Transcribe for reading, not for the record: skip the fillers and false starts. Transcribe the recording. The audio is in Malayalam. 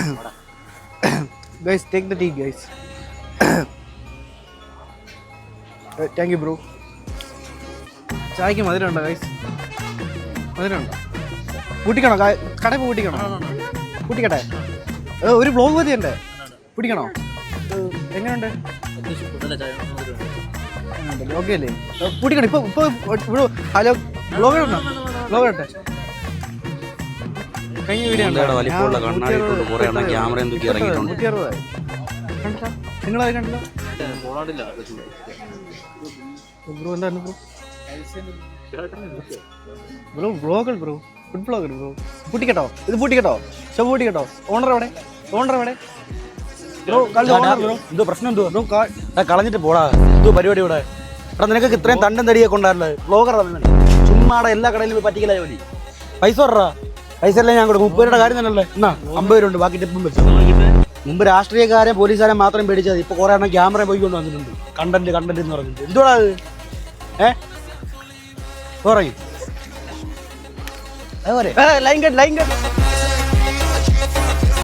Guys, take the tea, guys. Thank you, bro. ചായക്ക് മധുരം ഉണ്ടോ ഗൈസ്? മധുരം ഉണ്ടോ? കൂട്ടിക്കണോ? കടയിൽ കൂട്ടിക്കണോ? കൂട്ടിക്കട്ടെ. ഒരു വ്ലോഗ് മതിയുണ്ട്. കുടിക്കണോ? എങ്ങനെയുണ്ട്? ഓക്കെ അല്ലേ? കൂട്ടിക്കണോ? ഇപ്പൊ ഹലോ വ്ലോഗ് ഉണ്ടോ? വ്ലോഗ് ഇട്ടെ. കഴിഞ്ഞ വീഡിയോ നിങ്ങളത് കണ്ടല്ലോ. ബ്രോ എന്താണ് bro vlogger bro food vlogger bro. പൂട്ടിക്കട്ടോ? ഇത് പൂട്ടിക്കട്ടോ? ഷോ പൂട്ടിക്കട്ടോ? ഓണർ എവിടെ? ബ്രോ എന്തോ പ്രശ്നം എന്തോ ബ്രോ? കളഞ്ഞിട്ട് പോടാ. എന്തോ പരിപാടി ഇവിടെ? എടാ നിനക്ക് ഇത്രയും തണ്ടം തടിയൊക്കെ ഉണ്ടായിരുന്നത് വ്ലോഗർ ചുമ്മാടെ എല്ലാ കടയിലും പറ്റിക്കല ജോലി. പൈസ പറ. പൈസ അല്ലേ ഞാൻ കൊടുക്കും. 30 രൂപയുടെ കാര്യം തന്നെയല്ലേ? എന്നാ 50 രൂപ ഉണ്ട്. ബാക്കി ടിപ്പും വെച്ചു. മുമ്പ് രാഷ്ട്രീയക്കാരെ പോലീസുകാരെ മാത്രം പേടിച്ചത്. ഇപ്പൊ കുറെ എണ്ണം ക്യാമറ പോയിക്കൊണ്ട് വന്നിട്ടുണ്ട്. കണ്ടന്റ് എന്ന് പറഞ്ഞിട്ട് എന്തുവാ അത്? പറയും ലൈൻ കട്ട്